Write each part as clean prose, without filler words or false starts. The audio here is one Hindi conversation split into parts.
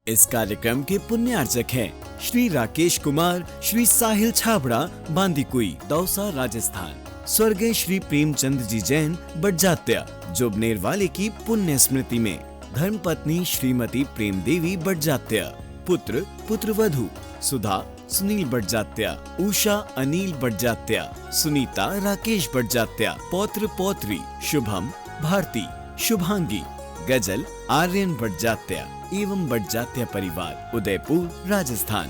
इस कार्यक्रम के पुण्यार्चक हैं श्री राकेश कुमार, श्री साहिल छाबड़ा, बांदीकुई, दौसा, राजस्थान। स्वर्गीय श्री प्रेमचंद जी जैन बड़जात्या, जोबनेर वाले की पुण्य स्मृति में धर्मपत्नी श्रीमती प्रेम देवी बड़जात्या, पुत्र पुत्रवधू सुधा सुनील बड़जात्या, उषा अनिल बड़जात्या, सुनीता राकेश बड़जात्या, पौत्र पौत्री शुभम भारती, शुभांगी, गजल आर्यन बड़जात्या एवं बड़जात्या परिवार, उदयपुर, राजस्थान।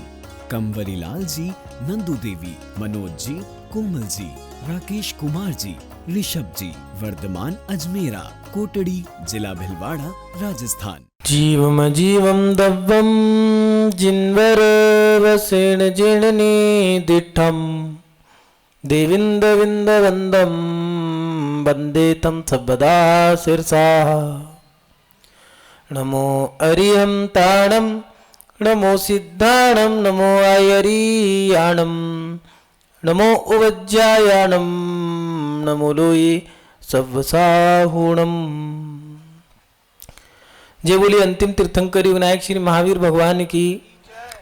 कंवरी लाल जी, नंदू देवी, मनोज जी, कोमल जी, राकेश कुमार जी, ऋषभ जी, वर्धमान अजमेरा, कोटड़ी, जिला भिलवाड़ा, राजस्थान। जीवम जीवम दव्वम जिन्वर वसेण जीर्णने दिठम देविंद विंद वंदम वंदे तम सबदा शिरसा। नमो अरिहं ताणम, नमो सिद्धाणम, नमो आयरियाणम, नमो उवज्जायाणम, नमो लोये सव्वसाहूणम। जय बोलिए अंतिम तीर्थंकरी विनायक श्री महावीर भगवान की।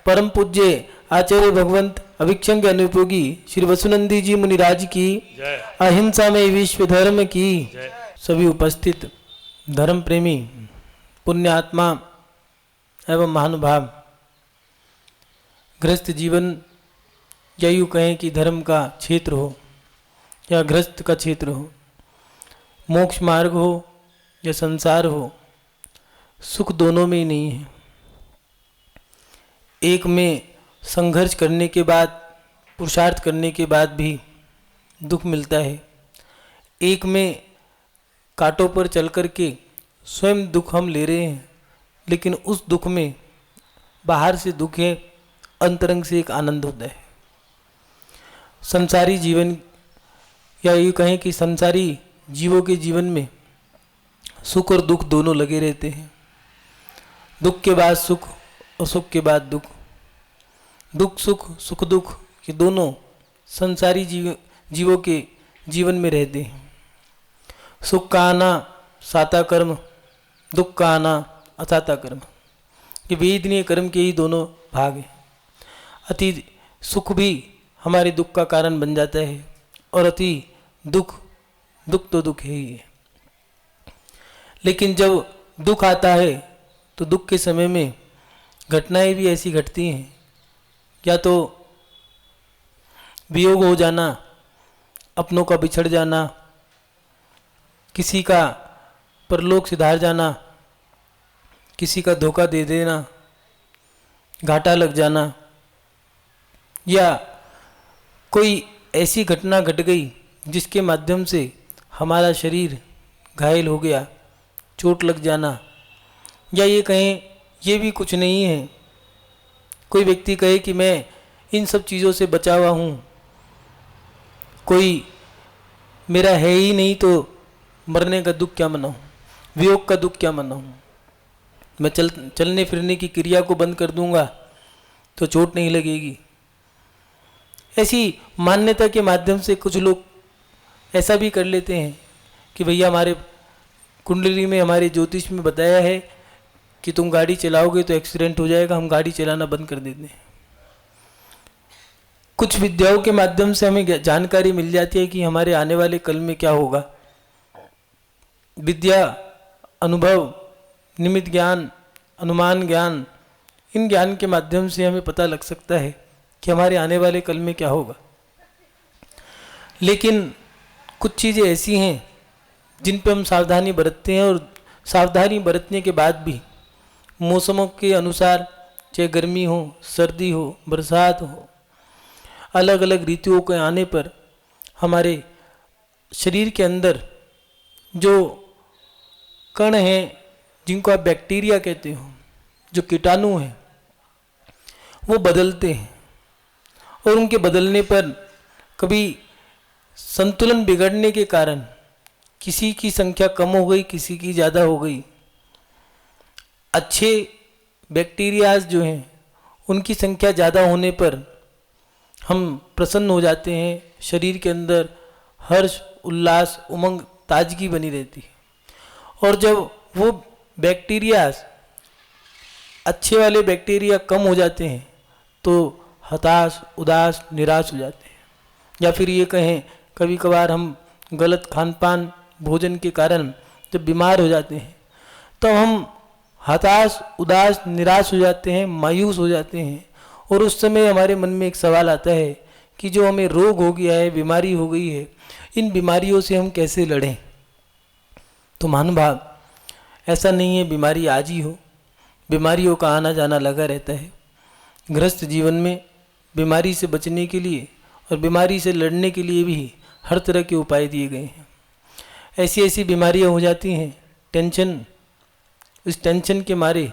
परम पूज्य आचार्य भगवंत अभिक्षण के अनुपयोगी श्री वसुनंदी जी मुनिराज की, अहिंसा में विश्व धर्म की। सभी उपस्थित धर्म प्रेमी पुण्य आत्मा एवं महानुभाव, गृहस्थ जीवन या यूँ कहें कि धर्म का क्षेत्र हो या गृहस्थ का क्षेत्र हो, मोक्ष मार्ग हो या संसार हो, सुख दोनों में ही नहीं है। एक में संघर्ष करने के बाद, पुरुषार्थ करने के बाद भी दुख मिलता है, एक में कांटों पर चल कर के स्वयं दुख हम ले रहे हैं, लेकिन उस दुख में बाहर से दुख है, अंतरंग से एक आनंद होता है। संसारी जीवन या यूँ कहें कि संसारी जीवों के जीवन में सुख और दुख दोनों लगे रहते हैं। दुख के बाद सुख और सुख के बाद दुख, दुख सुख सुख दुख, ये दोनों संसारी जीवों के जीवन में रहते हैं। सुख का आना साता कर्म, दुख का आना असाता कर्म, ये वेदनीय कर्म के ही दोनों भाग हैं। अति सुख भी हमारे दुख का कारण बन जाता है और अति दुख, दुख तो दुख ही है। लेकिन जब दुख आता है तो दुख के समय में घटनाएं भी ऐसी घटती हैं, या तो वियोग हो जाना, अपनों का बिछड़ जाना, किसी का परलोक सिधार जाना, किसी का धोखा दे देना, घाटा लग जाना, या कोई ऐसी घटना घट गई जिसके माध्यम से हमारा शरीर घायल हो गया, चोट लग जाना, या ये कहें ये भी कुछ नहीं है, कोई व्यक्ति कहे कि मैं इन सब चीज़ों से बचा हुआ हूँ, कोई मेरा है ही नहीं तो मरने का दुख क्या मनाऊँ, वियोग का दुख क्या मनाऊँ, मैं चलने फिरने की क्रिया को बंद कर दूंगा तो चोट नहीं लगेगी। ऐसी मान्यता के माध्यम से कुछ लोग ऐसा भी कर लेते हैं कि भैया हमारे कुंडली में, हमारे ज्योतिष में बताया है कि तुम गाड़ी चलाओगे तो एक्सीडेंट हो जाएगा, हम गाड़ी चलाना बंद कर देते हैं। कुछ विद्याओं के माध्यम से हमें जानकारी मिल जाती है कि हमारे आने वाले कल में क्या होगा। विद्या, अनुभव, निमित्त ज्ञान, अनुमान ज्ञान, इन ज्ञान के माध्यम से हमें पता लग सकता है कि हमारे आने वाले कल में क्या होगा। लेकिन कुछ चीज़ें ऐसी हैं जिन पर हम सावधानी बरतते हैं, और सावधानी बरतने के बाद भी मौसमों के अनुसार, चाहे गर्मी हो, सर्दी हो, बरसात हो, अलग अलग ऋतुओं के आने पर हमारे शरीर के अंदर जो कण हैं, जिनको आप बैक्टीरिया कहते हो, जो कीटाणु हैं, वो बदलते हैं, और उनके बदलने पर कभी संतुलन बिगड़ने के कारण किसी की संख्या कम हो गई, किसी की ज़्यादा हो गई। अच्छे बैक्टीरियाज जो हैं उनकी संख्या ज़्यादा होने पर हम प्रसन्न हो जाते हैं, शरीर के अंदर हर्ष, उल्लास, उमंग, ताजगी बनी रहती है। और जब वो बैक्टीरिया अच्छे वाले बैक्टीरिया कम हो जाते हैं तो हताश, उदास, निराश हो जाते हैं। या फिर ये कहें कभी कभार हम गलत खान पान भोजन के कारण जब बीमार हो जाते हैं तो हम हताश, उदास, निराश हो जाते हैं, मायूस हो जाते हैं। और उस समय हमारे मन में एक सवाल आता है कि जो हमें रोग हो गया है, बीमारी हो गई है, इन बीमारियों से हम कैसे लड़ें। तो महानुभाव, ऐसा नहीं है बीमारी आज ही हो, बीमारियों का आना जाना लगा रहता है। गृहस्थ जीवन में बीमारी से बचने के लिए और बीमारी से लड़ने के लिए भी हर तरह के उपाय दिए गए हैं। ऐसी ऐसी बीमारियां हो जाती हैं, टेंशन, इस टेंशन के मारे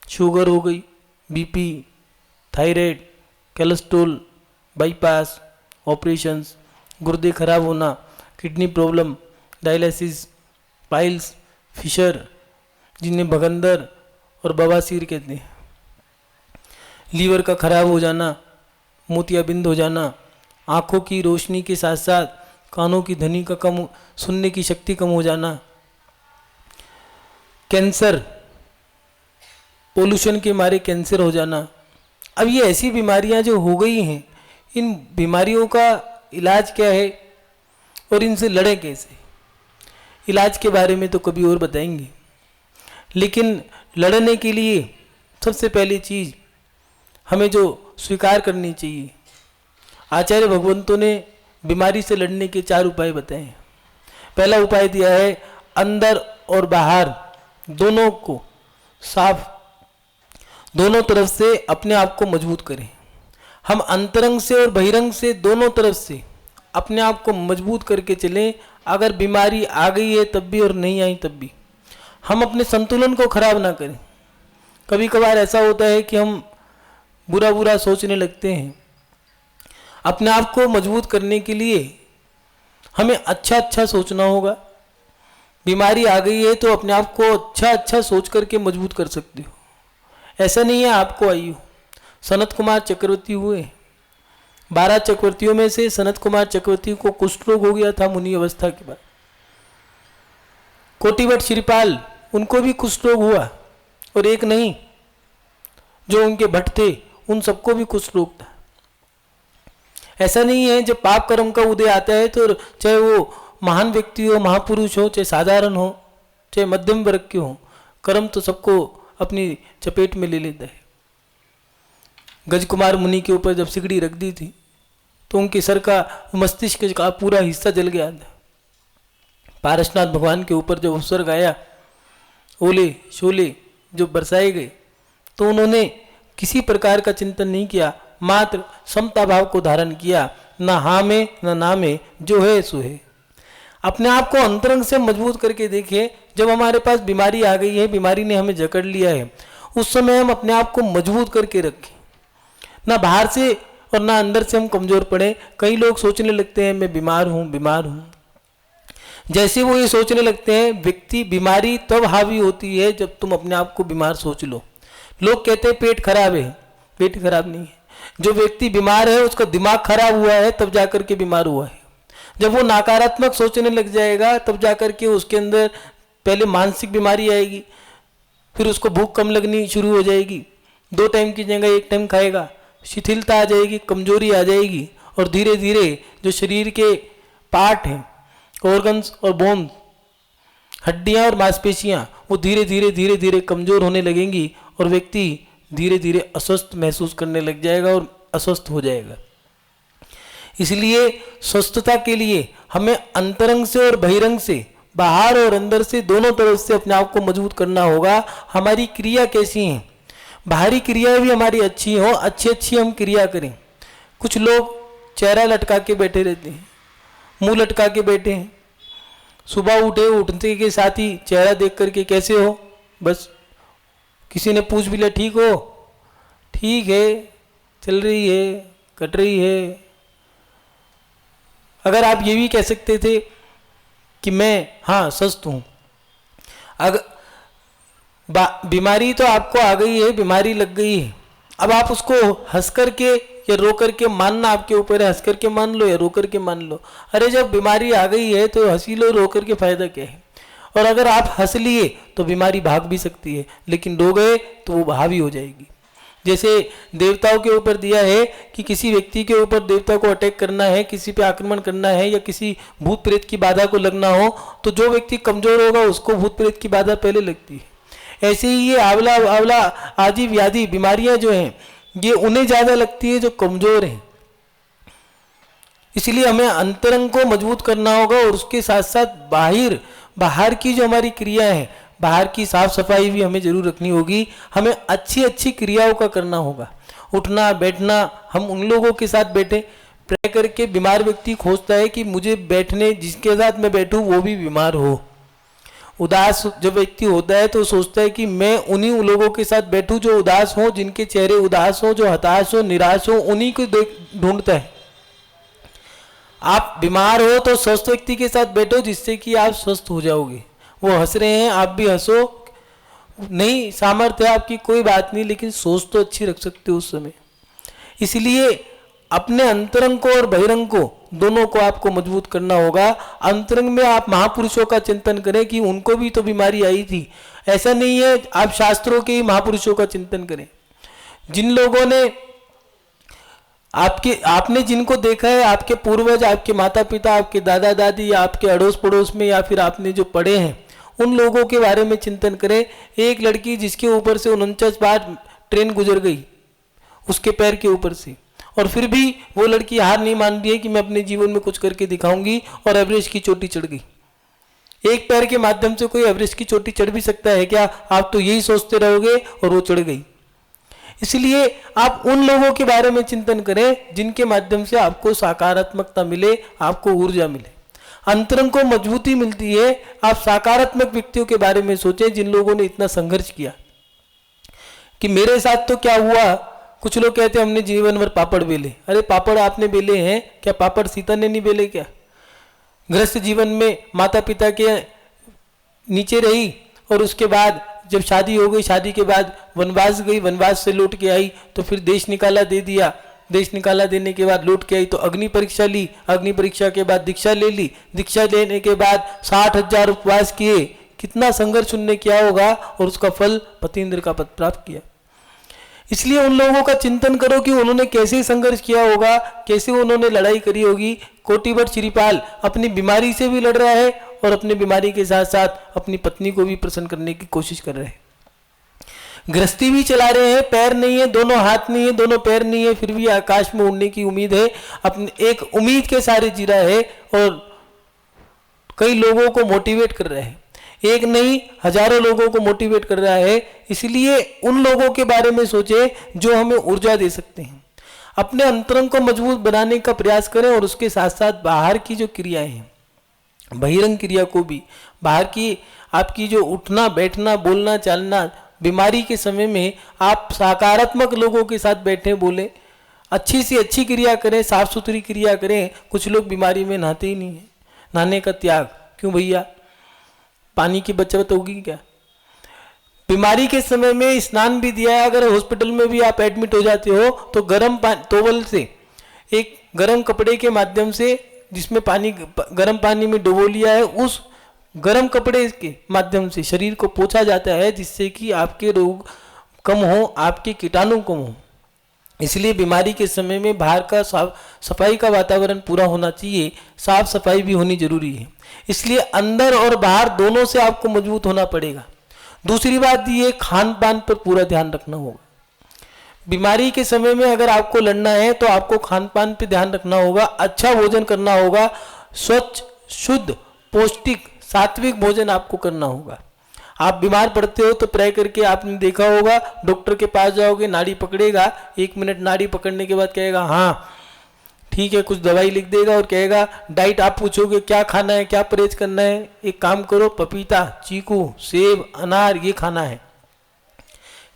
शुगर हो गई, BP, thyroid, cholesterol, bypass, operations, गुर्दे खराब होना, kidney problem, dialysis, piles, fissure, जिन्हें भगंदर और बवासीर कहते हैं, लीवर का खराब हो जाना, मोतियाबिंद हो जाना, आँखों की रोशनी के साथ साथ कानों की ध्वनि का कम, सुनने की शक्ति कम हो जाना, कैंसर, पोल्यूशन के मारे कैंसर हो जाना। अब ये ऐसी बीमारियां जो हो गई हैं, इन बीमारियों का इलाज क्या है और इनसे लड़ें कैसे, इलाज के बारे में तो कभी और बताएंगे। लेकिन लड़ने के लिए सबसे पहली चीज़ हमें जो स्वीकार करनी चाहिए, आचार्य भगवंतों ने बीमारी से लड़ने के 4 उपाय बताए हैं। पहला उपाय दिया है अंदर और बाहर दोनों को साफ, दोनों तरफ से अपने आप को मजबूत करें। हम अंतरंग से और बहिरंग से दोनों तरफ से अपने आप को मजबूत करके चलें। अगर बीमारी आ गई है तब भी और नहीं आई तब भी हम अपने संतुलन को खराब ना करें। कभी कभार ऐसा होता है कि हम बुरा बुरा सोचने लगते हैं। अपने आप को मजबूत करने के लिए हमें अच्छा अच्छा सोचना होगा। बीमारी आ गई है तो अपने आप को अच्छा अच्छा सोच करके मजबूत कर सकते हो। ऐसा नहीं है आपको आई हो। सनत कुमार चक्रवर्ती हुए, 12 चक्रवर्तियों में से सनत कुमार चक्रवर्ती को कुष्ठ रोग हो गया था मुनि अवस्था के बाद। कोटिवट श्रीपाल, उनको भी कुष्ठ रोग हुआ, और एक नहीं, जो उनके भट्ट थे उन सबको भी कुष्ठ रोग था। ऐसा नहीं है जब पाप कर्म का उदय आता है तो चाहे वो महान व्यक्ति हो, महापुरुष हो, चाहे साधारण हो, चाहे मध्यम वर्ग के हो, कर्म तो सबको अपनी चपेट में ले लेता है। गज कुमार मुनि के ऊपर जब सिकड़ी रख दी थी तो उनके सर का, मस्तिष्क का पूरा हिस्सा जल गया था। पारसनाथ भगवान के ऊपर जब उपसर्ग आया, ओले शोले जो बरसाए गए, तो उन्होंने किसी प्रकार का चिंतन नहीं किया, मात्र समता भाव को धारण किया। न हाँ में न ना में, जो है सो है। अपने आप को अंतरंग से मजबूत करके देखिए। जब हमारे पास बीमारी आ गई है, बीमारी ने हमें जकड़ लिया है, उस समय हम अपने आप को मजबूत करके रखें। ना बाहर से और ना अंदर से हम कमजोर पड़े। कई लोग सोचने लगते हैं मैं बीमार हूँ, बीमार हूँ। जैसे वो ये सोचने लगते हैं, व्यक्ति बीमारी तब हावी होती है जब तुम अपने आप को बीमार सोच लो। लोग कहते हैं पेट खराब है, पेट खराब नहीं है। जो व्यक्ति बीमार है उसका दिमाग खराब हुआ है, तब जाकर के बीमार हुआ है। जब वो नकारात्मक सोचने लग जाएगा तब जाकर के उसके अंदर पहले मानसिक बीमारी आएगी, फिर उसको भूख कम लगनी शुरू हो जाएगी, 2 टाइम की जगह 1 टाइम खाएगा, शिथिलता आ जाएगी, कमजोरी आ जाएगी, और धीरे धीरे जो शरीर के पार्ट हैं, ऑर्गन्स और बोन, हड्डियां और मांसपेशियां, वो धीरे धीरे धीरे धीरे कमजोर होने लगेंगी और व्यक्ति धीरे धीरे अस्वस्थ महसूस करने लग जाएगा और अस्वस्थ हो जाएगा। इसलिए स्वस्थता के लिए हमें अंतरंग से और बहिरंग से, बाहर और अंदर से, दोनों तरफ से अपने आप को मजबूत करना होगा। हमारी क्रिया कैसी है, बाहरी क्रिया भी हमारी अच्छी हो, अच्छी अच्छी हम क्रिया करें। कुछ लोग चेहरा लटका के बैठे रहते हैं, मुंह लटका के बैठे हैं। सुबह उठे, उठने के साथ ही चेहरा देख करके कैसे हो, बस किसी ने पूछ भी लिया ठीक हो, ठीक है, चल रही है, कट रही है। अगर आप ये भी कह सकते थे कि मैं हाँ स्वस्थ हूँ। अगर बीमारी तो आपको आ गई है, बीमारी लग गई है, अब आप उसको हंस करके या रो करके मानना आपके ऊपर है। हंस करके मान लो या रो करके मान लो। अरे जब बीमारी आ गई है तो हंसी लो, रो करके फायदा क्या है। और अगर आप हंस लिए तो बीमारी भाग भी सकती है, लेकिन रो गए तो वो हावी हो जाएगी। जैसे देवताओं के ऊपर दिया है कि किसी व्यक्ति के ऊपर देवता को अटैक करना है, किसी पे आक्रमण करना है या किसी भूत प्रेत की बाधा को लगना हो, तो जो व्यक्ति कमजोर होगा उसको भूत प्रेत की बाधा पहले लगती है। ऐसे ही ये आंवला आदि व्याधि बीमारियां जो हैं ये उन्हें ज्यादा लगती है जो कमजोर हैं। इसलिए हमें अंतरंग को मजबूत करना होगा और उसके साथ साथ बाहर की जो हमारी क्रिया है, बाहर की साफ सफाई भी हमें जरूर रखनी होगी। हमें अच्छी क्रियाओं का करना होगा। उठना बैठना, हम उन लोगों के साथ बैठे, प्राय करके बीमार व्यक्ति खोजता है कि मुझे बैठने जिसके साथ मैं बैठूं वो भी बीमार हो। उदास जब व्यक्ति होता है तो सोचता है कि मैं उन्हीं लोगों के साथ बैठूं जो उदास हो, जिनके चेहरे उदास हो, जो हताश हो, निराश हो, उन्हीं को ढूंढता है। आप बीमार हो तो स्वस्थ व्यक्ति के साथ बैठो जिससे कि आप स्वस्थ हो जाओगे। वो हंस रहे हैं, आप भी हंसो। नहीं सामर्थ्य है आपकी, कोई बात नहीं, लेकिन सोच तो अच्छी रख सकते हो उस समय। इसलिए अपने अंतरंग को और बहिरंग को दोनों को आपको मजबूत करना होगा। अंतरंग में आप महापुरुषों का चिंतन करें कि उनको भी तो बीमारी आई थी, ऐसा नहीं है। आप शास्त्रों के ही महापुरुषों का चिंतन करें, जिन लोगों ने आपने जिनको देखा है, आपके पूर्वज, आपके माता पिता, आपके दादा दादी या आपके अड़ोस पड़ोस में, या फिर आपने जो पढ़े हैं उन लोगों के बारे में चिंतन करें। एक लड़की जिसके ऊपर से 49 बार ट्रेन गुजर गई, उसके पैर के ऊपर से, और फिर भी वो लड़की हार नहीं मान रही है कि मैं अपने जीवन में कुछ करके दिखाऊंगी, और एवरेस्ट की चोटी चढ़ गई। एक पैर के माध्यम से कोई एवरेस्ट की चोटी चढ़ भी सकता है क्या? आप तो यही सोचते रहोगे, और वो चढ़ गई। इसलिए आप उन लोगों के बारे में चिंतन करें जिनके माध्यम से आपको सकारात्मकता मिले, आपको ऊर्जा मिले, अंतरंग को मजबूती मिलती है। आप सकारात्मक व्यक्तियों के बारे में सोचें जिन लोगों ने इतना संघर्ष किया कि मेरे साथ तो क्या हुआ। कुछ लोग कहते हैं हमने जीवन भर पापड़ बेले। अरे पापड़ आपने बेले हैं क्या? पापड़ सीता ने नहीं बेले क्या? गृहस्थ जीवन में माता पिता के नीचे रही, और उसके बाद जब शादी हो गई, शादी के बाद वनवास गई, वनवास से लौट के आई तो फिर देश निकाला दे दिया, देश निकाला देने के बाद लौट के आई तो अग्नि परीक्षा ली, अग्नि परीक्षा के बाद दीक्षा ले ली, दीक्षा लेने के बाद 60,000 उपवास किए। कितना संघर्ष उनने किया होगा, और उसका फल पतिंद्र का पद प्राप्त किया। इसलिए उन लोगों का चिंतन करो कि उन्होंने कैसे संघर्ष किया होगा, कैसे उन्होंने लड़ाई करी होगी। कोटिभट श्रीपाल अपनी बीमारी से भी लड़ रहा है, और अपनी बीमारी के साथ साथ अपनी पत्नी को भी प्रसन्न करने की कोशिश कर रहे हैं। गृहस्थी भी चला रहे हैं, पैर नहीं है, दोनों हाथ नहीं है, दोनों पैर नहीं है, फिर भी आकाश में उड़ने की उम्मीद है। अपने एक उम्मीद के सारे जी रहा है, और कई लोगों को मोटिवेट कर रहे हैं। एक नहीं, हजारों लोगों को मोटिवेट कर रहा है। इसलिए उन लोगों के बारे में सोचे जो हमें ऊर्जा दे सकते हैं। अपने अंतरंग को मजबूत बनाने का प्रयास करें, और उसके साथ साथ बाहर की जो क्रियाएं हैं, बहिरंग क्रिया को भी, बाहर की आपकी जो उठना बैठना बोलना चालना, बीमारी के समय में आप सकारात्मक लोगों के साथ बैठे बोले, अच्छी से अच्छी क्रिया करें, साफ सुथरी क्रिया करें। कुछ लोग बीमारी में नहाते ही नहीं है। नहाने का त्याग क्यों भैया? पानी की बचत होगी क्या? बीमारी के समय में स्नान भी दिया है। अगर हॉस्पिटल में भी आप एडमिट हो जाते हो तो गर्म टॉवल से, एक गर्म कपड़े के माध्यम से, जिसमें पानी गर्म पानी में डुबो लिया है, उस गर्म कपड़े के माध्यम से शरीर को पोंछा जाता है, जिससे कि आपके रोग कम हो, आपके कीटाणु कम हो। इसलिए बीमारी के समय में बाहर का साफ सफाई का वातावरण पूरा होना चाहिए, साफ सफाई भी होनी जरूरी है। इसलिए अंदर और बाहर दोनों से आपको मजबूत होना पड़ेगा। दूसरी बात ये, खान पान पर पूरा ध्यान रखना होगा। बीमारी के समय में अगर आपको लड़ना है तो आपको खान पान पे ध्यान रखना होगा, अच्छा भोजन करना होगा, स्वच्छ शुद्ध पौष्टिक सात्विक भोजन आपको करना होगा। आप बीमार पड़ते हो तो प्राय करके आपने देखा होगा, डॉक्टर के पास जाओगे, नाड़ी पकड़ेगा, 1 मिनट नाड़ी पकड़ने के बाद कहेगा हाँ ठीक है, कुछ दवाई लिख देगा और कहेगा डाइट। आप पूछोगे क्या खाना है, क्या परहेज करना है? एक काम करो, पपीता, चीकू, सेब, अनार ये खाना है।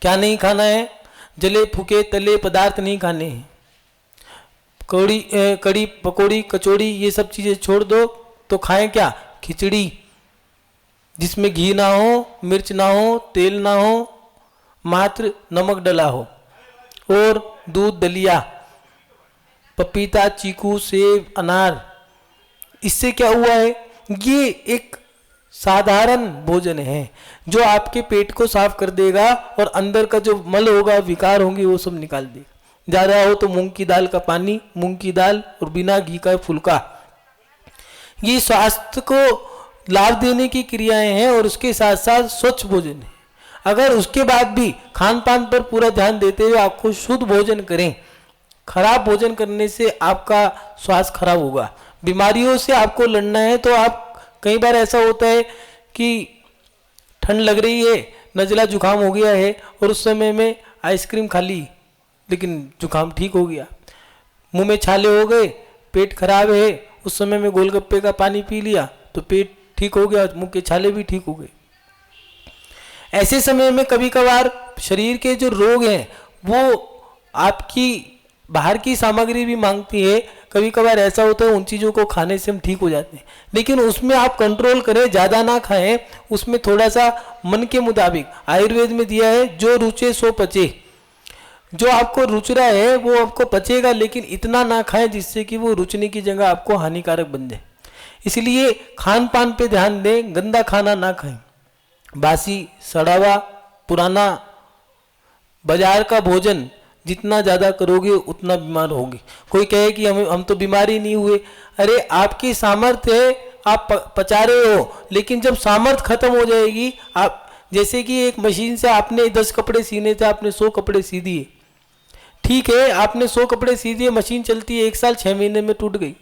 क्या नहीं खाना है? जले फूके तले पदार्थ नहीं खाने हैं। कड़ी पकौड़ी कचौड़ी ये सब चीजें छोड़ दो। तो खाएं क्या? खिचड़ी जिसमें घी ना हो, मिर्च ना हो, तेल ना हो, मात्र नमक डला हो, और दूध दलिया, पपीता, चीकू, सेब, अनार। इससे क्या हुआ है? ये एक साधारण भोजन है जो आपके पेट को साफ कर देगा और अंदर का जो मल होगा, विकार होंगे, वो सब निकाल देगा। ज़्यादा हो तो मूंग की दाल का पानी, मूंग की दाल और बिना घी का फुल्का, ये स्वास्थ्य को लाभ देने की क्रियाएं हैं और उसके साथ साथ स्वच्छ भोजन है। अगर उसके बाद भी खान पान पर पूरा ध्यान देते हुए आपको शुद्ध भोजन करें, खराब भोजन करने से आपका स्वास्थ्य खराब होगा। बीमारियों से आपको लड़ना है तो आप, कई बार ऐसा होता है कि ठंड लग रही है, नज़ला जुकाम हो गया है और उस समय में आइसक्रीम खा ली लेकिन जुकाम ठीक हो गया, मुंह में छाले हो गए, पेट खराब है, उस समय में गोलगप्पे का पानी पी लिया तो पेट ठीक हो गया, मुंह के छाले भी ठीक हो गए। ऐसे समय में कभी कभार शरीर के जो रोग हैं वो आपकी बाहर की सामग्री भी मांगती है। कभी कभार ऐसा होता है उन चीज़ों को खाने से हम ठीक हो जाते हैं, लेकिन उसमें आप कंट्रोल करें, ज़्यादा ना खाएं, उसमें थोड़ा सा मन के मुताबिक। आयुर्वेद में दिया है जो रुचे सो पचे, जो आपको रुच रहा है वो आपको पचेगा, लेकिन इतना ना खाएं जिससे कि वो रुचने की जगह आपको हानिकारक बन जाए। इसलिए खान पान पे ध्यान दें, गंदा खाना ना खाएं, बासी सड़ा पुराना बाजार का भोजन जितना ज़्यादा करोगे उतना बीमार होगे। कोई कहे कि हम तो बीमार ही नहीं हुए, अरे आपकी सामर्थ्य है, आप पचा रहे हो, लेकिन जब सामर्थ्य खत्म हो जाएगी, आप जैसे कि एक मशीन से आपने 10 कपड़े सीने थे, आपने 100 कपड़े सी दिए, ठीक है, आपने 100 कपड़े सी दिए, मशीन चलती है 1 साल 6 महीने में टूट गई।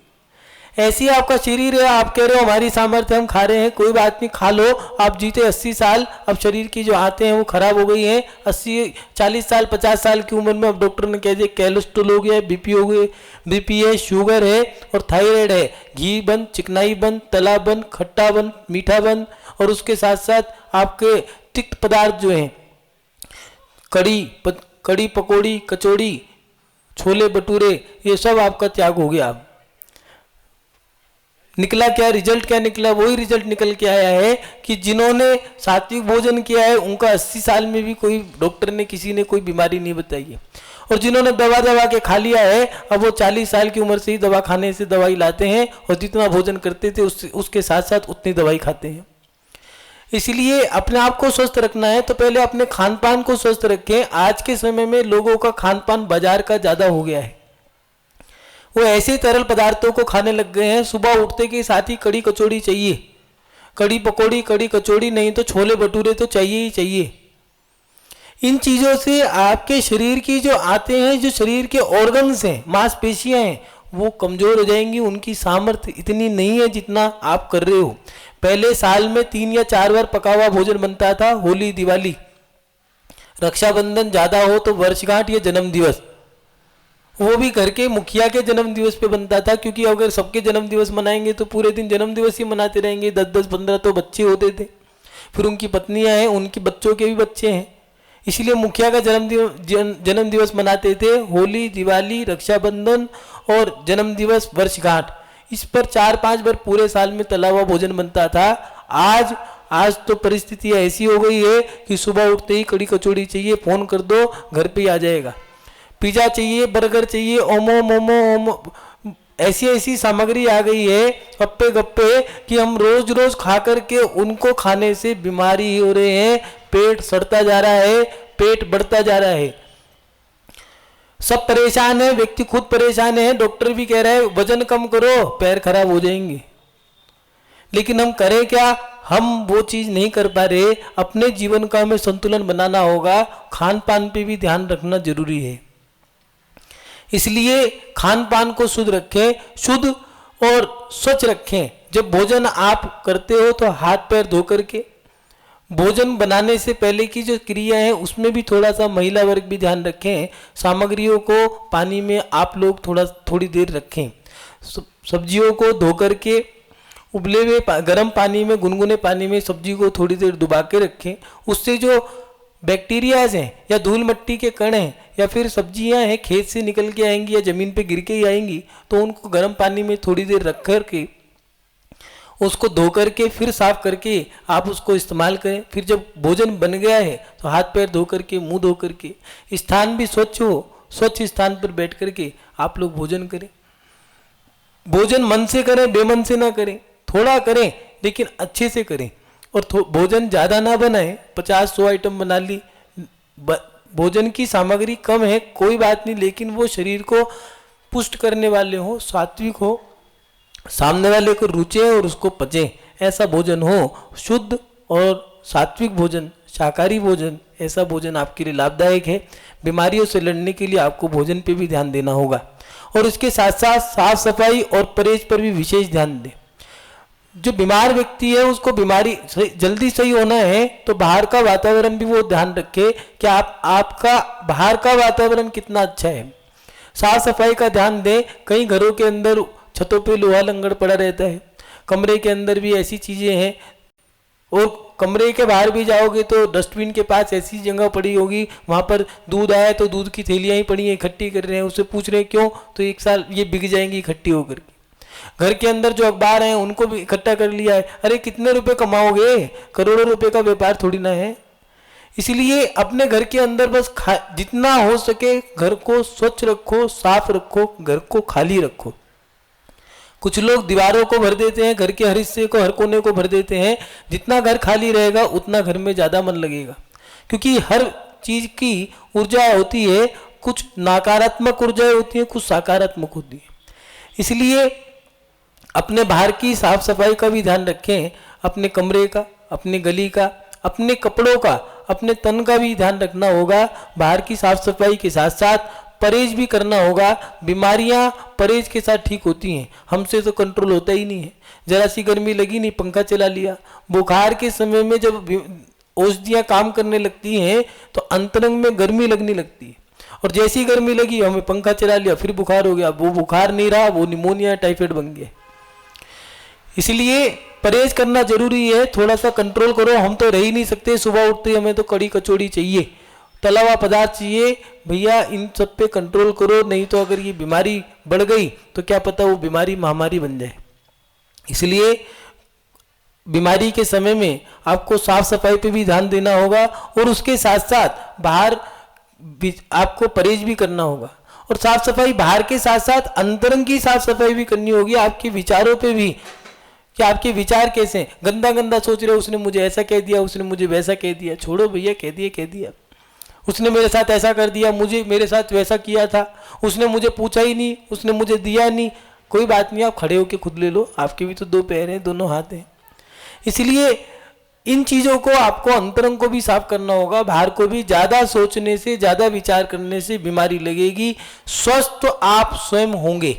ऐसी ही आपका शरीर है, आप कह रहे हो हमारी सामर्थ्य, हम खा रहे हैं, कोई बात नहीं, खा लो, आप जीते 80 साल, अब शरीर की जो आते हैं वो खराब हो गई हैं। 80 40 साल 50 साल की उम्र में अब डॉक्टर ने कह दिया कोलेस्ट्रॉल हो गया, बीपी हो गए, बीपी है, शुगर है और थायराइड है, घी बंद, चिकनाई बंद, तला बंद, खट्टा बंद, मीठा बंद, और उसके साथ साथ आपके तिक्त पदार्थ जो हैं, कड़ी पकौड़ी, कचौड़ी, छोले भटूरे, ये सब आपका त्याग हो गया। निकला क्या रिजल्ट, क्या निकला? वही रिजल्ट निकल के आया है कि जिन्होंने सात्विक भोजन किया है उनका 80 साल में भी कोई डॉक्टर ने, किसी ने कोई बीमारी नहीं बताई है, और जिन्होंने दवा के खा लिया है अब वो 40 साल की उम्र से ही दवा खाने से दवाई लाते हैं और जितना भोजन करते थे उसके साथ साथ उतनी दवाई खाते हैं। इसलिए अपने आप को स्वस्थ रखना है तो पहले अपने खान पान को स्वस्थ रखें। आज के समय में लोगों का खान पान बाजार का ज़्यादा हो गया है, वो ऐसे तरल पदार्थों को खाने लग गए हैं। सुबह उठते के साथ ही कड़ी कचौड़ी चाहिए, कड़ी पकौड़ी, कड़ी कचौड़ी, नहीं तो छोले भटूरे तो चाहिए ही चाहिए। इन चीज़ों से आपके शरीर की जो आते हैं, जो शरीर के ऑर्गन्स हैं, मांसपेशियां हैं, वो कमज़ोर हो जाएंगी, उनकी सामर्थ्य इतनी नहीं है जितना आप कर रहे हो। पहले साल में 3 या 4 बार पका हुआ भोजन बनता था, होली, दिवाली, रक्षाबंधन, ज़्यादा हो तो वर्षगांठ या जन्म दिवस, वो भी घर के मुखिया के जन्म दिवस पे बनता था, क्योंकि अगर सबके जन्म दिवस मनाएंगे तो पूरे दिन जन्म दिवस ही मनाते रहेंगे। 10-10, 15 तो बच्चे होते थे, फिर उनकी पत्नियां हैं, उनके बच्चों के भी बच्चे हैं, इसलिए मुखिया का जन्म दिवस मनाते थे। होली, दिवाली, रक्षाबंधन और जन्म दिवस, वर्षगांठ, इस पर 4-5 बार पूरे साल में तला हुआ भोजन बनता था। आज तो परिस्थिति ऐसी हो गई है कि सुबह उठते ही कड़ी कचौड़ी चाहिए, फोन कर दो घर पे ही आ जाएगा। पिज़्ज़ा चाहिए, बर्गर चाहिए, मोमो, ऐसी सामग्री आ गई है, गप्पे गप्पे, कि हम रोज रोज खा करके उनको खाने से बीमारी हो रहे हैं, पेट सड़ता जा रहा है, पेट बढ़ता जा रहा है, सब परेशान है, व्यक्ति खुद परेशान है, डॉक्टर भी कह रहा है वजन कम करो, पैर खराब हो जाएंगे, लेकिन हम करें क्या? हम वो चीज नहीं कर पा रहे। अपने जीवन का हमें संतुलन बनाना होगा, खान पान पे भी ध्यान रखना जरूरी है। इसलिए खान पान को शुद्ध रखें, शुद्ध और स्वच्छ रखें। जब भोजन आप करते हो तो हाथ पैर धो करके, भोजन बनाने से पहले की जो क्रिया है उसमें भी थोड़ा सा महिला वर्ग भी ध्यान रखें। सामग्रियों को पानी में आप लोग थोड़ी देर रखें। सब्जियों को धो करके उबले हुए गर्म पानी में, गुनगुने पानी में सब्जी को थोड़ी देर डुबा के रखें। उससे जो बैक्टीरियाज हैं या धूल मिट्टी के कण हैं या फिर सब्जियां हैं खेत से निकल के आएंगी या जमीन पे गिर के ही आएंगी, तो उनको गर्म पानी में थोड़ी देर रख कर के उसको धो करके फिर साफ करके आप उसको इस्तेमाल करें। फिर जब भोजन बन गया है तो हाथ पैर धो करके, मुंह धो करके, स्थान भी स्वच्छ हो, स्वच्छ स्थान पर बैठ करके आप लोग भोजन करें। भोजन मन से करें, बेमन से ना करें, थोड़ा करें लेकिन अच्छे से करें। और भोजन ज़्यादा ना बनाए, 50-100 आइटम बना ली, भोजन की सामग्री कम है कोई बात नहीं, लेकिन वो शरीर को पुष्ट करने वाले हो, सात्विक हो, सामने वाले को रुचे और उसको पचे, ऐसा भोजन हो। शुद्ध और सात्विक भोजन, शाकाहारी भोजन, ऐसा भोजन आपके लिए लाभदायक है। बीमारियों से लड़ने के लिए आपको भोजन पे भी ध्यान देना होगा और उसके साथ साथ साफ सफाई और परहेज पर भी विशेष ध्यान दें। जो बीमार व्यक्ति है उसको बीमारी जल्दी सही होना है तो बाहर का वातावरण भी वो ध्यान रखे कि आपका बाहर का वातावरण कितना अच्छा है। साफ सफाई का ध्यान दें। कई घरों के अंदर छतों पे लोहा लंगड़ पड़ा रहता है, कमरे के अंदर भी ऐसी चीजें हैं, और कमरे के बाहर भी जाओगे तो डस्टबिन के पास ऐसी जगह पड़ी होगी, वहां पर दूध आया तो दूध की थैलियां ही पड़ी हैं, इकट्ठी कर रहे हैं, उससे पूछ रहे हैं क्यों, तो 1 साल ये बिक जाएंगी इकट्ठी होकर के। घर के अंदर जो अखबार हैं उनको भी इकट्ठा कर लिया है, अरे कितने रुपए कमाओगे, करोड़ों रुपए का व्यापार थोड़ी ना है। इसलिए अपने घर के अंदर बस जितना हो सके घर को स्वच्छ रखो, साफ रखो, घर को खाली रखो। कुछ लोग दीवारों को भर देते हैं, घर के हर हिस्से को, हर कोने को भर देते हैं। जितना घर खाली रहेगा उतना घर में ज्यादा मन लगेगा, क्योंकि हर चीज की ऊर्जा होती है, कुछ नकारात्मक ऊर्जा होती है, कुछ सकारात्मक होती है। इसलिए अपने बाहर की साफ सफाई का भी ध्यान रखें, अपने कमरे का, अपने गली का, अपने कपड़ों का, अपने तन का भी ध्यान रखना होगा। बाहर की साफ सफाई के साथ साथ परहेज भी करना होगा। बीमारियां परहेज के साथ ठीक होती हैं, हमसे तो कंट्रोल होता ही नहीं है। जरा सी गर्मी लगी नहीं, पंखा चला लिया। बुखार के समय में जब औषधियां काम करने लगती हैं तो अंतरंग में गर्मी लगने लगती है, और जैसी गर्मी लगी हमें पंखा चला लिया, फिर बुखार हो गया। वो बुखार नहीं रहा, वो निमोनिया टाइफाइड बन गया। इसलिए परहेज करना जरूरी है, थोड़ा सा कंट्रोल करो। हम तो रह ही नहीं सकते, सुबह उठते ही हमें तो कड़ी कचौड़ी चाहिए, तला हुआ पदार्थ चाहिए। भैया इन सब पे कंट्रोल करो, नहीं तो अगर ये बीमारी बढ़ गई तो क्या पता वो बीमारी महामारी बन जाए। इसलिए बीमारी के समय में आपको साफ सफाई पे भी ध्यान देना होगा, और उसके साथ साथ बाहर आपको परहेज भी करना होगा। और साफ सफाई बाहर के साथ साथ अंतरंग की साफ सफाई भी करनी होगी, आपके विचारों पे भी, कि आपके विचार कैसे हैं। गंदा गंदा सोच रहे हो, उसने मुझे ऐसा कह दिया, उसने मुझे वैसा कह दिया, छोड़ो भैया, कह दिया। उसने मेरे साथ ऐसा कर दिया, मेरे साथ वैसा किया था, उसने मुझे पूछा ही नहीं, उसने मुझे दिया नहीं, कोई बात नहीं, आप खड़े होके खुद ले लो, आपके भी तो 2 पैर हैं, दोनों हाथ हैं। इसलिए इन चीजों को आपको अंतरंग को भी साफ करना होगा। बाहर को भी ज्यादा सोचने से, ज्यादा विचार करने से बीमारी लगेगी। स्वस्थ आप स्वयं होंगे,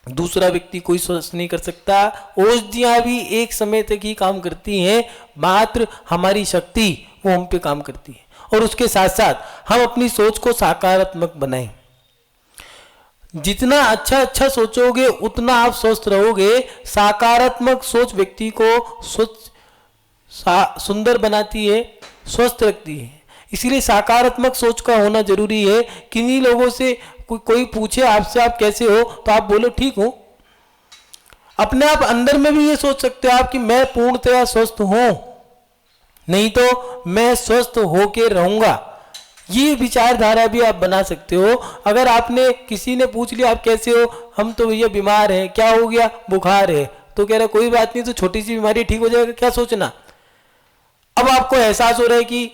दूसरा व्यक्ति कोई स्वस्थ नहीं कर सकता। औषधियां भी एक समय तक ही काम करती हैं, मात्र हमारी शक्ति वो हम पे काम करती है। और उसके साथ साथ हम अपनी सोच को सकारात्मक बनाएं। जितना अच्छा सोचोगे उतना आप स्वस्थ रहोगे। सकारात्मक सोच व्यक्ति को सुंदर बनाती है, स्वस्थ रखती है। इसीलिए सकारात्मक सोच का होना जरूरी है। किन्हीं लोगों से कोई पूछे आपसे आप कैसे हो, तो आप बोलो ठीक हूं। अपने आप अंदर में भी ये सोच सकते हो आप कि मैं पूर्णतया स्वस्थ हूं, नहीं तो मैं स्वस्थ होके रहूंगा। ये विचारधारा भी आप बना सकते हो। अगर आपने किसी ने पूछ लिया आप कैसे हो, हम तो भैया बीमार हैं, क्या हो गया, बुखार है, तो कह रहा कोई बात नहीं, तो छोटी सी बीमारी ठीक हो जाएगा, क्या सोचना। अब आपको एहसास हो रहा है कि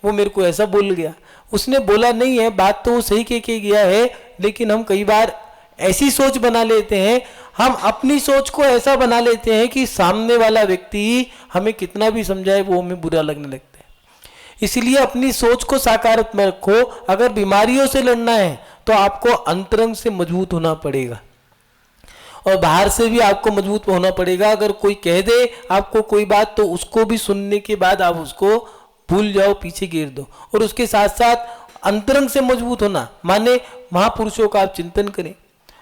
वो मेरे को ऐसा बोल गया, उसने बोला नहीं है, बात तो वो सही कह के गया है, लेकिन हम कई बार ऐसी सोच बना लेते हैं, हम अपनी सोच को ऐसा बना लेते हैं कि सामने वाला व्यक्ति हमें कितना भी समझाए वो हमें बुरा लगने लगता है। इसलिए अपनी सोच को सकारात्मक रखो। अगर बीमारियों से लड़ना है तो आपको अंतरंग से मजबूत होना पड़ेगा, और बाहर से भी आपको मजबूत होना पड़ेगा। अगर कोई कह दे आपको कोई बात, तो उसको भी सुनने के बाद आप उसको भूल जाओ, पीछे गिर दो। और उसके साथ साथ अंतरंग से मजबूत होना माने महापुरुषों का आप चिंतन करें,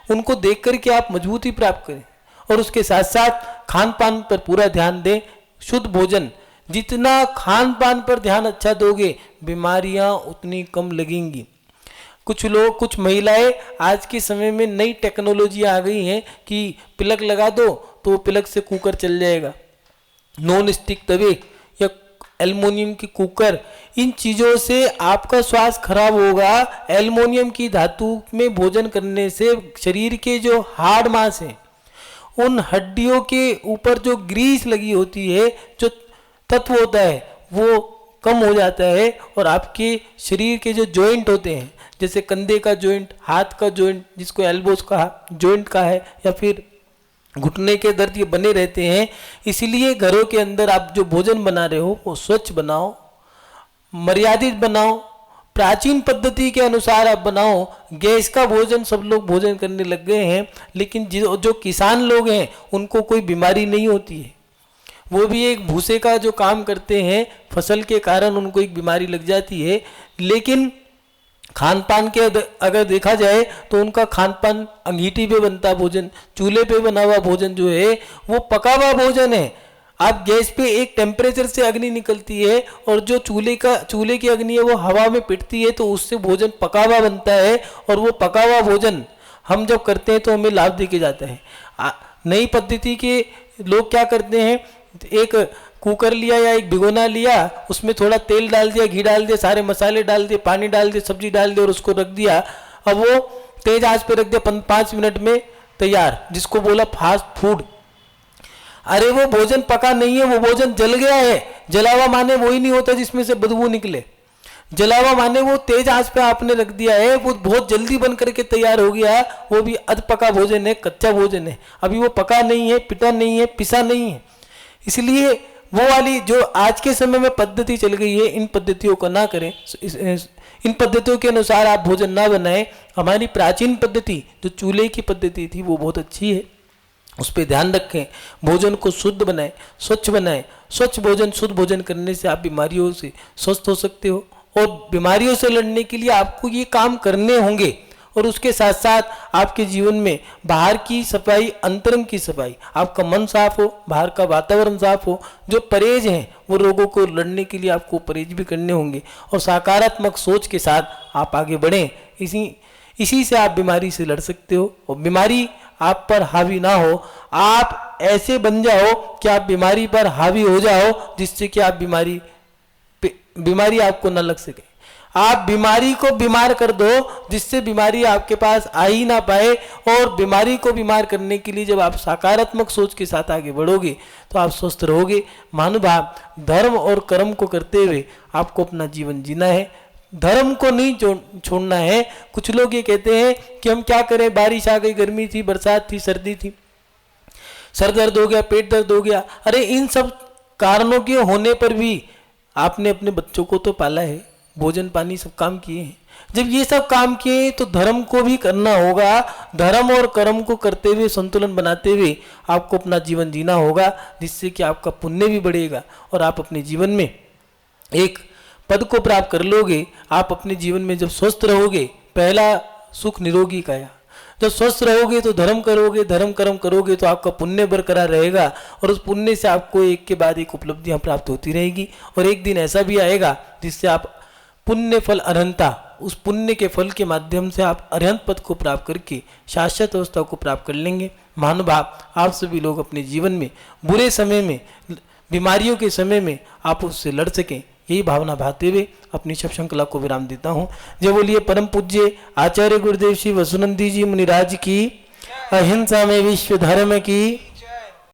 उनको देख करके आप मजबूती प्राप्त करें। और उसके साथ साथ खान पान पर पूरा ध्यान दें, शुद्ध भोजन। जितना खान पान पर ध्यान अच्छा दोगे, बीमारियां उतनी कम लगेंगी। कुछ लोग, कुछ महिलाएं, आज के समय में नई टेक्नोलॉजी आ गई है कि प्लग लगा दो तो प्लग से कुकर चल जाएगा। नॉन स्टिक तवे या एल्युमिनियम की कुकर, इन चीजों से आपका स्वास्थ्य खराब होगा। एल्युमिनियम की धातु में भोजन करने से शरीर के जो हार्ड मांस है उन हड्डियों के ऊपर जो ग्रीस लगी होती है, जो तत्व होता है, वो कम हो जाता है और आपके शरीर के जो जॉइंट होते हैं, जैसे कंधे का जॉइंट, हाथ का जॉइंट जिसको एल्बोस का जॉइंट का है, या फिर घुटने के दर्द, ये बने रहते हैं। इसीलिए घरों के अंदर आप जो भोजन बना रहे हो वो स्वच्छ बनाओ, मर्यादित बनाओ, प्राचीन पद्धति के अनुसार आप बनाओ। गैस का भोजन सब लोग भोजन करने लग गए हैं, लेकिन जो किसान लोग हैं उनको कोई बीमारी नहीं होती है। वो भी एक भूसे का जो काम करते हैं, फसल के कारण उनको एक बीमारी लग जाती है। लेकिन खान पान के अगर देखा जाए तो उनका खान पान अंगीठी पे बनता भोजन, चूल्हे पे बना हुआ भोजन जो है वो पका हुआ भोजन है। आप गैस पे एक टेम्परेचर से अग्नि निकलती है और जो चूल्हे की अग्नि है वो हवा में पिटती है, तो उससे भोजन पका हुआ बनता है। और वो पका हुआ भोजन हम जब करते हैं तो हमें लाभ देके जाता है। नई पद्धति के लोग क्या करते हैं, एक कुकर लिया या एक भिगोना लिया, उसमें थोड़ा तेल डाल दिया, घी डाल दिया, सारे मसाले डाल दिए, पानी डाल दिया, सब्जी डाल दी और उसको रख दिया। अब वो तेज आंच पे रख दिया, 5 मिनट में तैयार, जिसको बोला फास्ट फूड। अरे वो भोजन पका नहीं है, वो भोजन जल गया है। जला हुआ माने वही नहीं होता जिसमें से बदबू निकले। जला हुआ माने वो तेज आंच पे आपने रख दिया है, वो बहुत जल्दी बन करके तैयार हो गया, वो भी अध पका भोजन है, कच्चा भोजन है, अभी वो पका नहीं है, पिटा नहीं है, पिसा नहीं है। इसलिए वो वाली जो आज के समय में पद्धति चल गई है, इन पद्धतियों को ना करें, इन पद्धतियों के अनुसार आप भोजन ना बनाएं। हमारी प्राचीन पद्धति जो चूल्हे की पद्धति थी वो बहुत अच्छी है, उस पर ध्यान रखें। भोजन को शुद्ध बनाएं, स्वच्छ बनाएं। स्वच्छ भोजन, शुद्ध भोजन करने से आप बीमारियों से स्वस्थ हो सकते हो, और बीमारियों से लड़ने के लिए आपको ये काम करने होंगे। और उसके साथ साथ आपके जीवन में बाहर की सफाई, अंतरंग की सफाई, आपका मन साफ हो, बाहर का वातावरण साफ हो। जो परहेज हैं वो रोगों को लड़ने के लिए आपको परहेज भी करने होंगे, और सकारात्मक सोच के साथ आप आगे बढ़ें। इसी से आप बीमारी से लड़ सकते हो, और बीमारी आप पर हावी ना हो। आप ऐसे बन जाओ कि आप बीमारी पर हावी हो जाओ, जिससे कि आप बीमारी आपको न लग सके। आप बीमारी को बीमार कर दो, जिससे बीमारी आपके पास आ ही ना पाए। और बीमारी को बीमार करने के लिए जब आप सकारात्मक सोच के साथ आगे बढ़ोगे तो आप स्वस्थ रहोगे। महानुभाव, धर्म और कर्म को करते हुए आपको अपना जीवन जीना है, धर्म को नहीं छोड़ना है। कुछ लोग ये कहते हैं कि हम क्या करें, बारिश आ गई, गर्मी थी, बरसात थी, सर्दी थी, सर दर्द हो गया, पेट दर्द हो गया। अरे इन सब कारणों के होने पर भी आपने अपने बच्चों को तो पाला है, भोजन पानी सब काम किए हैं। जब ये सब काम किए तो धर्म को भी करना होगा। धर्म और कर्म को करते हुए, संतुलन बनाते हुए आपको अपना जीवन जीना होगा, जिससे कि आपका पुण्य भी बढ़ेगा और आप अपने जीवन में एक पद को प्राप्त कर लोगे। आप अपने जीवन में जब स्वस्थ रहोगे, पहला सुख निरोगी काया, जब स्वस्थ रहोगे तो धर्म करोगे, धर्म कर्म करोगे तो आपका पुण्य बरकरार रहेगा, और उस पुण्य से आपको एक के बाद एक उपलब्धियां प्राप्त होती रहेगी। और एक दिन ऐसा भी आएगा जिससे आप पुण्य फल अनंता, उस पुण्य के फल के माध्यम से आप अरहंत पद को प्राप्त करके शाश्वत अवस्था को प्राप्त कर लेंगे। महानुभाव, आप सभी लोग अपने जीवन में बुरे समय में, बीमारियों के समय में आप उससे लड़ सकें, यही भावना भाते हुए अपनी शब श्रृंखला को विराम देता हूँ। जय बोलिए परम पूज्य आचार्य गुरुदेव श्री वसुनंदी जी मुनिराज की, अहिंसा में विश्व धर्म की।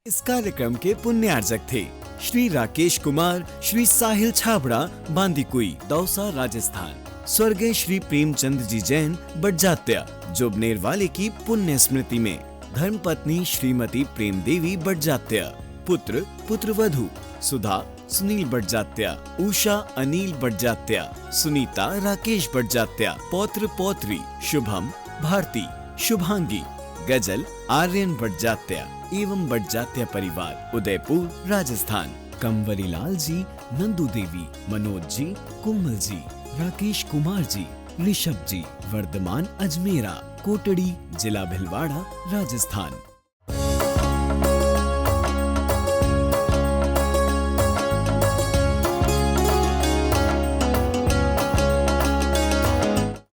इस कार्यक्रम के पुण्यार्जक थे श्री राकेश कुमार, श्री साहिल छाबड़ा, बांदीकुई, दौसा, राजस्थान। स्वर्गीय श्री प्रेमचंद जी जैन, बड़जात्या, जोबनेर वाले की पुण्य स्मृति में धर्मपत्नी श्रीमती प्रेम देवी बड़जात्या, पुत्र पुत्रवधू सुधा सुनील बड़जात्या, उषा अनिल बड़जात्या, सुनीता राकेश बड़जात्या, पौत्र पौत्री शुभम भारती, शुभांगी, गजल आर्यन बड़जात्या एवं बड़जात्या परिवार, उदयपुर, राजस्थान। कंवरी लाल जी, नंदू देवी, मनोज जी, कुम्मल जी, राकेश कुमार जी, ऋषभ जी, वर्धमान अजमेरा, कोटड़ी, जिला भिलवाड़ा, राजस्थान।